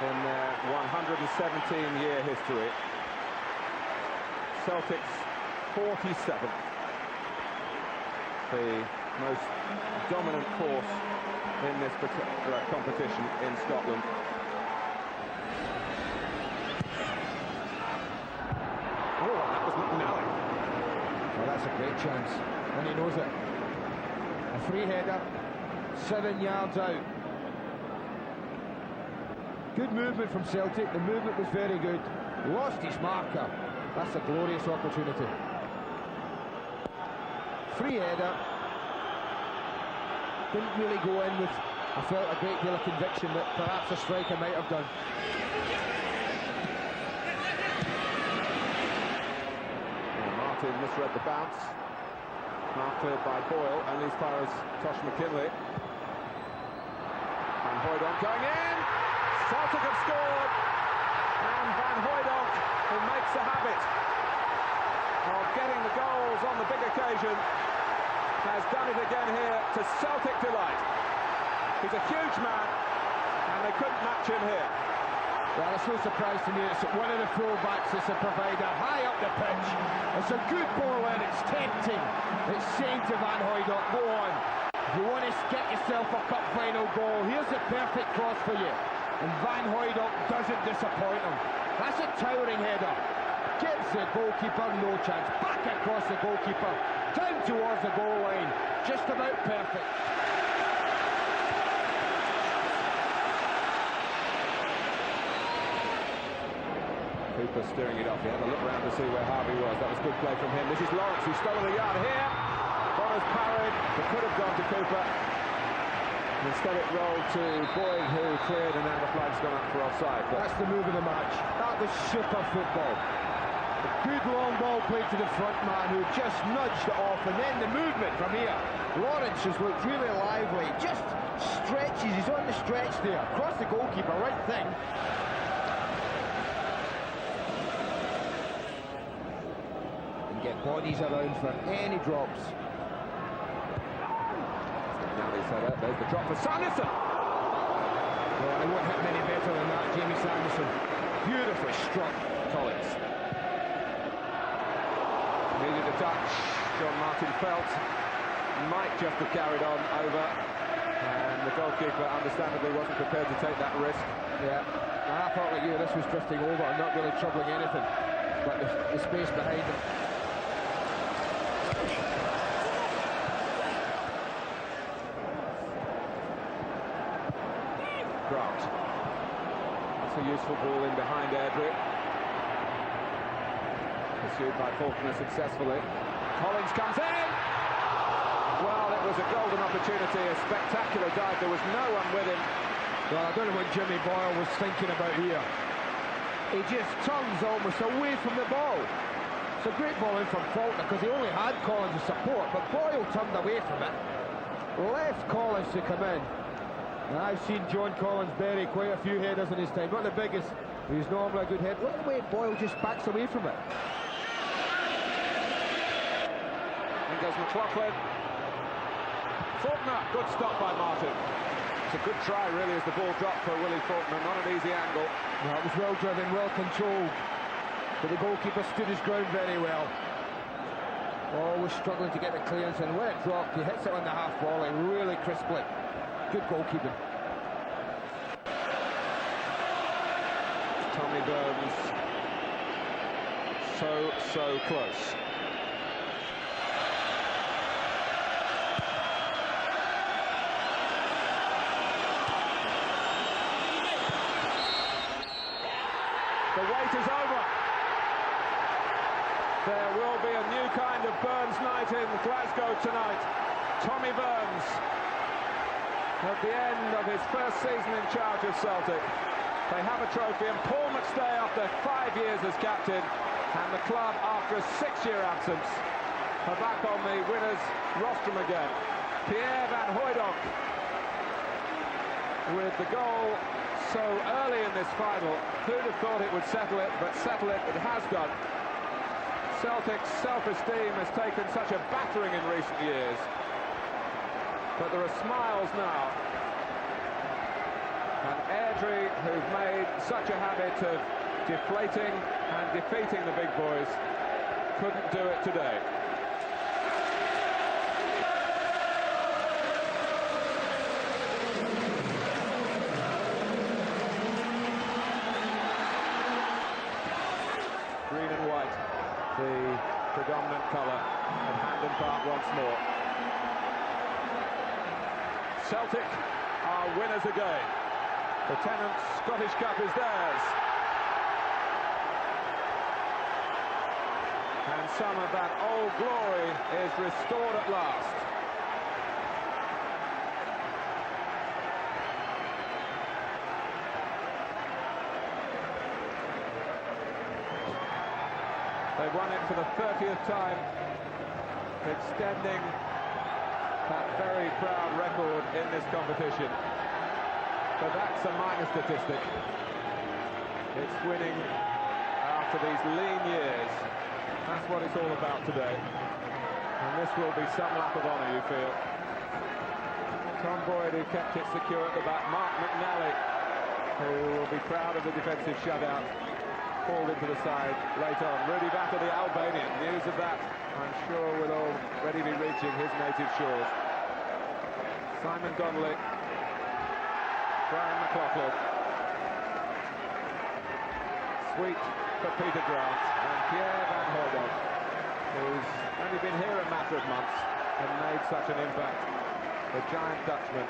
in their 117-year history. Celtic's 47th. The most dominant force in this particular competition in Scotland. Oh, that was McNally. Well, that's a great chance, and he knows it. A free header, 7 yards out. Good movement from Celtic, the movement was very good. Lost his marker. That's a glorious opportunity. Free header. Didn't really go in with, I felt, a great deal of conviction that perhaps a striker might have done. Martin misread the bounce. Mark cleared by Boyle, only as far as Tosh McKinley. Van Hooijdonk going in! Celtic have scored! And Van Hooijdonk, who makes a habit of getting the goals on the big occasion, has done it again here to Celtic delight. He's a huge man, and they couldn't match him here. Well, it's no surprise to me, it's one of the full-backs that's a provider, high up the pitch. It's a good ball in, it's tempting. It's saying to Van Hooijdonk, go on. If you want to get yourself a cup final goal, here's the perfect cross for you. And Van Hooijdonk doesn't disappoint him. That's a towering header. Gives the goalkeeper no chance. Back across the goalkeeper, down towards the goal line. Just about perfect. Cooper steering it off. He had a look round to see where Harvey was. That was good play from him. This is Lawrence, who's stolen a yard here. Bonner's parried. It could have gone to Cooper. Instead it rolled to Boyd, who cleared, and now the flag's gone up for offside. But that's the move of the match. That was super football. A good long ball played to the front man, who just nudged it off, and then the movement from here. Lawrence has looked really lively. Just stretches. He's on the stretch there. Across the goalkeeper. Right thing. Get bodies around for any drops. Now they set up. There's the drop for Sanderson. Well, I won't hit many better than that, Jamie Sanderson. Beautifully struck. Collins. Needed a touch. John Martin felt might just have carried on over, and the goalkeeper understandably wasn't prepared to take that risk. Yeah, I thought like you, this was drifting over and not really troubling anything, but the space behind him. Drought. That's a useful ball in behind airdrie. Pursued by Faulkner successfully. Collins comes in! Well, it was a golden opportunity, a spectacular dive. There was no one with him. Well, I don't know what Jimmy Boyle was thinking about here. He just turns almost away from the ball. It's a great ball in from Faulkner because he only had Collins as support, but Boyle turned away from it. Left Collins to come in. Now, I've seen John Collins bury quite a few headers in his time. Not the biggest, but he's normally a good head. Look at the way Boyle just backs away from it. In goes McLaughlin. Faulkner, good stop by Martin. It's a good try, really, as the ball dropped for Willie Faulkner. Not an easy angle. No, it was well driven, well controlled. But the goalkeeper stood his ground very well. Always struggling to get the clearance, and when it dropped, he hits it on the half volley really crisply. Good goalkeeping. Tommy Burns. So close. The wait is over. There will be a new kind of Burns night in Glasgow tonight. Tommy Burns, at the end of his first season in charge of Celtic. They have a trophy, and Paul McStay, after 5 years as captain, and the club, after a 6-year absence, are back on the winners' rostrum again. Pierre Van Hooijdonk with the goal so early in this final. Who'd have thought it would settle it, but settle it has done. Celtic's self-esteem has taken such a battering in recent years, but there are smiles now. And Ed airdrie, who've made such a habit of deflating and defeating the big boys, couldn't do it today. Green and white, the predominant colour at Hampden Park once more. Celtic are winners again. The Tennent's Scottish Cup is theirs. And some of that old glory is restored at last. They won it for the 30th time, extending that very proud record in this competition. But that's a minor statistic. It's winning after these lean years. That's what it's all about today. And this will be some lap of honour, you feel. Tom Boyd, who kept it secure at the back. Mark McNally, who will be proud of the defensive shutout, pulled into the side late on. Rudy Battle, the Albanian. News of that, I'm sure, will already be reaching his native shores. Simon Donnelly, Brian McLaughlin. Sweet for Peter Grant and Pierre Van Hooydonk, who's only been here a matter of months and made such an impact. The giant Dutchman